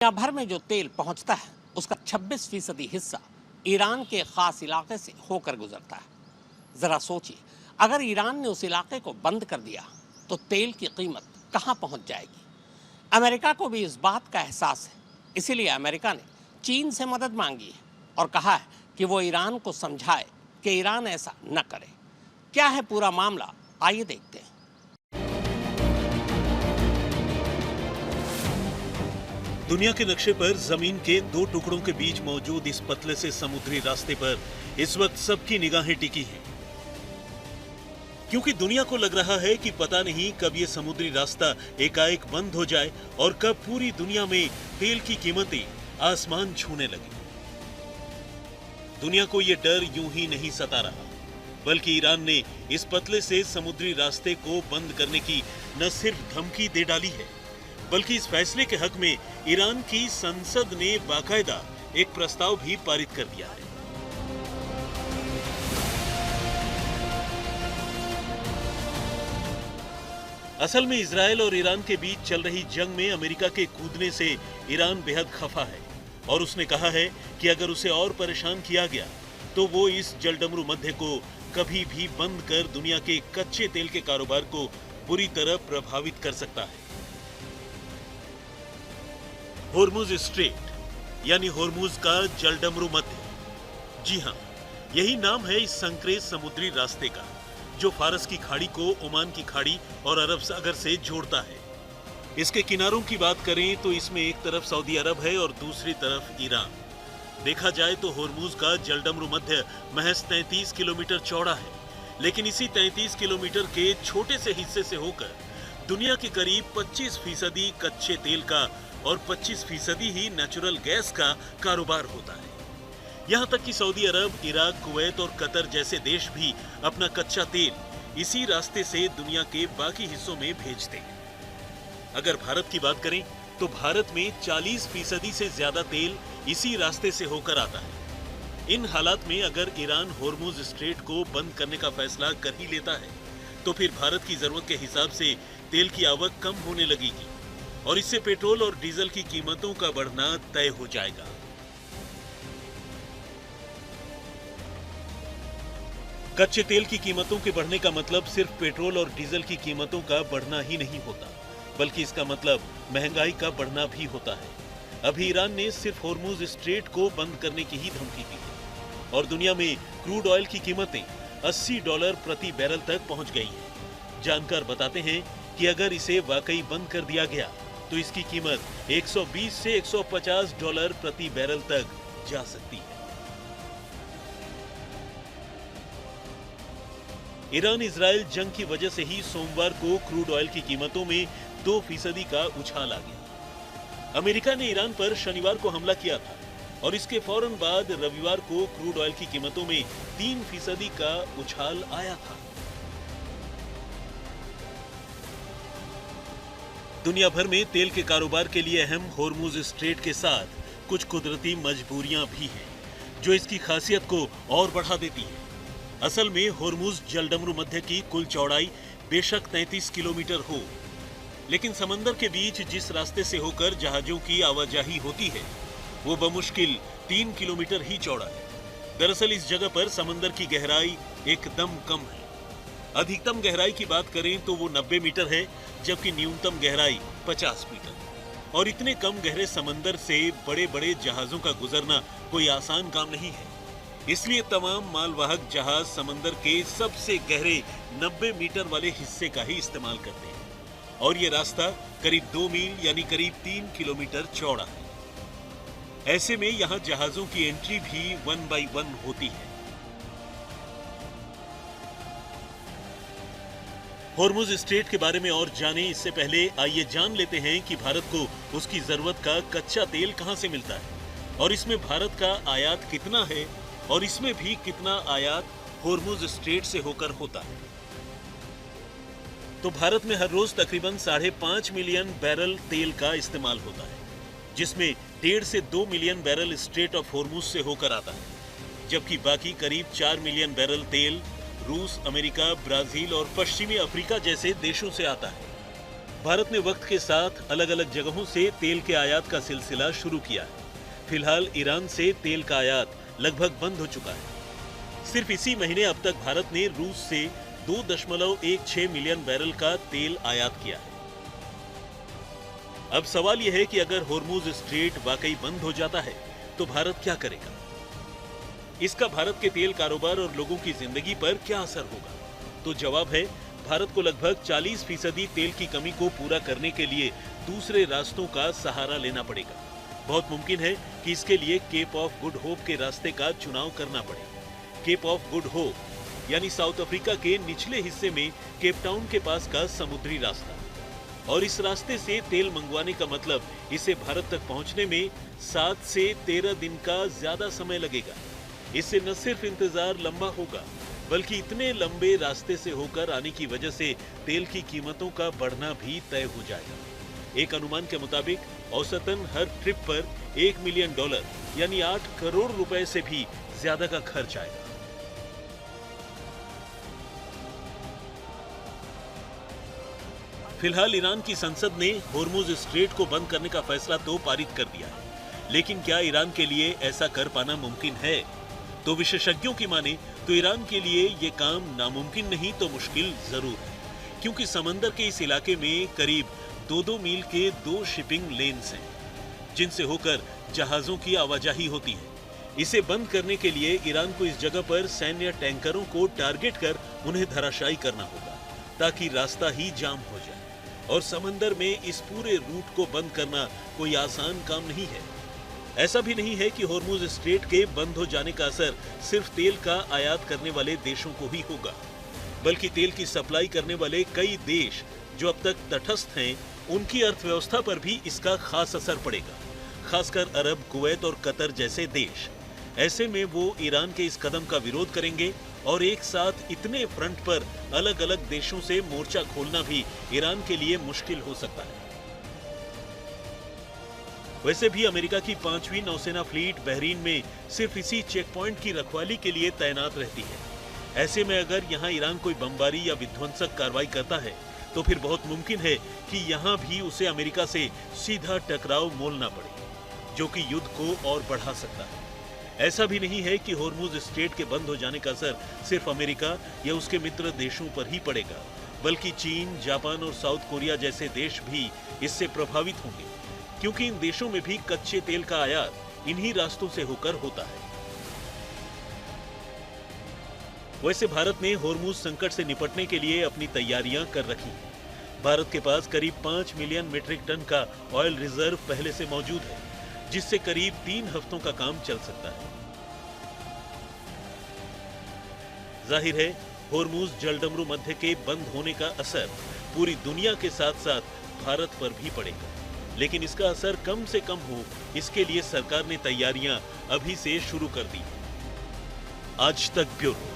दुनिया भर में जो तेल पहुंचता है उसका 26% हिस्सा ईरान के खास इलाके से होकर गुजरता है। जरा सोचिए, अगर ईरान ने उस इलाके को बंद कर दिया तो तेल की कीमत कहां पहुंच जाएगी। अमेरिका को भी इस बात का एहसास है, इसीलिए अमेरिका ने चीन से मदद मांगी है और कहा है कि वो ईरान को समझाए कि ईरान ऐसा न करे। क्या है पूरा मामला, आइए देखते हैं। दुनिया के नक्शे पर जमीन के दो टुकड़ों के बीच मौजूद इस पतले से समुद्री रास्ते पर इस वक्त सबकी निगाहें टिकी हैं, क्योंकि दुनिया को लग रहा है कि पता नहीं कब ये समुद्री रास्ता एकाएक बंद हो जाए और कब पूरी दुनिया में तेल की कीमतें आसमान छूने लगे। दुनिया को ये डर यूं ही नहीं सता रहा, बल्कि ईरान ने इस पतले से समुद्री रास्ते को बंद करने की न सिर्फ धमकी दे डाली है, बल्कि इस फैसले के हक में ईरान की संसद ने बाकायदा एक प्रस्ताव भी पारित कर दिया है। असल में इजरायल और ईरान के बीच चल रही जंग में अमेरिका के कूदने से ईरान बेहद खफा है और उसने कहा है कि अगर उसे और परेशान किया गया तो वो इस जलडमरू मध्य को कभी भी बंद कर दुनिया के कच्चे तेल के कारोबार को बुरी तरह प्रभावित कर सकता है। होर्मुज स्ट्रेट यानी होर्मुज का जलडमरू मध्य, जी हां, यही नाम है इस संक्रेज समुद्री रास्ते का, जो फारस की खाड़ी को ओमान की खाड़ी और अरब सागर से जोड़ता है। इसके किनारों की बात करें तो इसमें एक तरफ सऊदी अरब है और दूसरी तरफ ईरान। देखा जाए तो होर्मुज का जलडमरू मध्य महज 33 किलोमीटर चौड़ा है, लेकिन इसी 33 किलोमीटर के छोटे से हिस्से से होकर दुनिया के करीब 25% कच्चे तेल का और 25% ही नेचुरल गैस का कारोबार होता है। यहां तक कि सऊदी अरब, इराक, कुवैत और कतर जैसे देश भी अपना कच्चा तेल इसी रास्ते से दुनिया के बाकी हिस्सों में भेजते हैं। अगर भारत की बात करें तो भारत में 40% से ज्यादा तेल इसी रास्ते से होकर आता है। इन हालात में अगर ईरान होर्मुज स्ट्रेट को बंद करने का फैसला कर ही लेता है तो फिर भारत की जरूरत के हिसाब से तेल की आवक कम होने लगेगी और इससे पेट्रोल और डीजल की कीमतों का बढ़ना तय हो जाएगा। कच्चे तेल की कीमतों के बढ़ने का मतलब सिर्फ पेट्रोल और डीजल की कीमतों का बढ़ना ही नहीं होता, बल्कि इसका मतलब महंगाई का बढ़ना भी होता है। अभी ईरान ने सिर्फ होर्मुज स्ट्रेट को बंद करने की ही धमकी दी है और दुनिया में क्रूड ऑयल की कीमतें $80 प्रति बैरल तक पहुंच गई हैं। जानकार बताते हैं कि अगर इसे वाकई बंद कर दिया गया तो इसकी कीमत 120 से $150 प्रति बैरल तक जा सकती है। ईरान इजरायल जंग की वजह से ही सोमवार को क्रूड ऑयल की कीमतों में 2% का उछाल आ गया। अमेरिका ने ईरान पर शनिवार को हमला किया था और इसके फौरन बाद रविवार को क्रूड ऑयल की कीमतों में 3% का उछाल आया था। दुनिया भर में तेल के कारोबार के लिए अहम होर्मुज स्ट्रेट के साथ कुछ कुदरती मजबूरियां भी हैं, जो इसकी खासियत को और बढ़ा देती हैं। असल में होर्मुज जलडमरू मध्य की कुल चौड़ाई बेशक 33 किलोमीटर हो, लेकिन समंदर के बीच जिस रास्ते से होकर जहाजों की आवाजाही होती है वो बमुश्किल 3 किलोमीटर ही चौड़ा है। दरअसल इस जगह पर समंदर की गहराई एकदम कम है। अधिकतम गहराई की बात करें तो वो 90 मीटर है, जबकि न्यूनतम गहराई 50 मीटर। और इतने कम गहरे समंदर से बड़े बड़े जहाजों का गुजरना कोई आसान काम नहीं है। इसलिए तमाम मालवाहक जहाज समंदर के सबसे गहरे 90 मीटर वाले हिस्से का ही इस्तेमाल करते हैं और ये रास्ता करीब 2 मील यानी करीब 3 किलोमीटर चौड़ा है। ऐसे में यहाँ जहाजों की एंट्री भी 1 बाय 1 होती है। होर्मुज स्ट्रेट के बारे में और जाने इससे पहले आइए जान लेते हैं कि भारत को उसकी जरूरत का कच्चा तेल कहां से मिलता है और इसमें भारत का आयात कितना है और इसमें भी कितना आयात होर्मुज स्ट्रेट से होकर होता है। तो भारत में हर रोज तकरीबन 5.5 मिलियन बैरल तेल का इस्तेमाल होता है, जिसमें 1.5 से 2 million barrel straight of Hormuz से होकर आता है, जबकि बाकी करीब 4 मिलियन बैरल तेल रूस, अमेरिका, ब्राजील और पश्चिमी अफ्रीका जैसे देशों से आता है। भारत ने वक्त के साथ अलग अलग जगहों से तेल के आयात का सिलसिला शुरू किया है। फिलहाल ईरान से तेल का आयात लगभग बंद हो चुका है। सिर्फ इसी महीने अब तक भारत ने रूस से 2.16 मिलियन बैरल का तेल आयात किया है। अब सवाल यह है कि अगर होर्मुज स्ट्रेट वाकई बंद हो जाता है तो भारत क्या करेगा? इसका भारत के तेल कारोबार और लोगों की जिंदगी पर क्या असर होगा? तो जवाब है, भारत को लगभग 40% तेल की कमी को पूरा करने के लिए दूसरे रास्तों का सहारा लेना पड़ेगा। बहुत मुमकिन है कि इसके लिए केप ऑफ गुड होप के रास्ते का चुनाव करना पड़े। केप ऑफ गुड होप यानी साउथ अफ्रीका के निचले हिस्से में केप टाउन के पास का समुद्री रास्ता, और इस रास्ते से तेल मंगवाने का मतलब इसे भारत तक पहुंचने में 7 से 13 दिन का ज्यादा समय लगेगा। इससे न सिर्फ इंतजार लंबा होगा, बल्कि इतने लंबे रास्ते से होकर आने की वजह से तेल की कीमतों का बढ़ना भी तय हो जाएगा। एक अनुमान के मुताबिक औसतन हर ट्रिप पर $1 मिलियन यानी 8 करोड़ रुपए से भी ज्यादा का खर्च आएगा। फिलहाल ईरान की संसद ने होर्मुज स्ट्रेट को बंद करने का फैसला तो पारित कर दिया है, लेकिन क्या ईरान के लिए ऐसा कर पाना मुमकिन है? तो विशेषज्ञों की माने तो ईरान के लिए ये काम नामुमकिन नहीं तो मुश्किल जरूर है, क्योंकि समंदर के इस इलाके में करीब 2-2 मील के 2 शिपिंग लेन्स हैं, जिनसे होकर जहाजों की आवाजाही होती है। इसे बंद करने के लिए ईरान को इस जगह पर सैन्य टैंकरों को टारगेट कर उन्हें धराशायी करना होगा, ताकि रास्ता ही जाम हो जाए। और समंदर में इस पूरे रूट को बंद करना कोई आसान काम नहीं है। ऐसा भी नहीं है कि होर्मुज स्ट्रेट के बंद हो जाने का असर सिर्फ तेल का आयात करने वाले देशों को ही होगा, बल्कि तेल की सप्लाई करने वाले कई देश जो अब तक तटस्थ हैं, उनकी अर्थव्यवस्था पर भी इसका खास असर पड़ेगा, खासकर अरब, कुवैत और कतर जैसे देश। ऐसे में वो ईरान के इस कदम का विरोध करेंगे और एक साथ इतने फ्रंट पर अलग अलग देशों से मोर्चा खोलना भी ईरान के लिए मुश्किल हो सकता है। वैसे भी अमेरिका की 5वीं नौसेना फ्लीट बहरीन में सिर्फ इसी चेक पॉइंट की रखवाली के लिए तैनात रहती है। ऐसे में अगर यहाँ ईरान कोई बमबारी या विध्वंसक कार्रवाई करता है तो फिर बहुत मुमकिन है कि यहाँ भी उसे अमेरिका से सीधा टकराव मोलना पड़े, जो कि युद्ध को और बढ़ा सकता है। ऐसा भी नहीं है कि होर्मुज स्ट्रेट के बंद हो जाने का असर सिर्फ अमेरिका या उसके मित्र देशों पर ही पड़ेगा, बल्कि चीन, जापान और साउथ कोरिया जैसे देश भी इससे प्रभावित होंगे, क्योंकि इन देशों में भी कच्चे तेल का आयात इन्हीं रास्तों से होकर होता है। वैसे भारत ने होर्मुज संकट से निपटने के लिए अपनी तैयारियां कर रखी हैं। भारत के पास करीब 5 मिलियन मीट्रिक टन का ऑयल रिजर्व पहले से मौजूद है, जिससे करीब 3 हफ्तों का काम चल सकता है। जाहिर है, होर्मुज जलडमरू मध्य के बंद होने का असर पूरी दुनिया के साथ साथ भारत पर भी पड़ेगा, लेकिन इसका असर कम से कम हो, इसके लिए सरकार ने तैयारियां अभी से शुरू कर दी। आज तक ब्यूरो।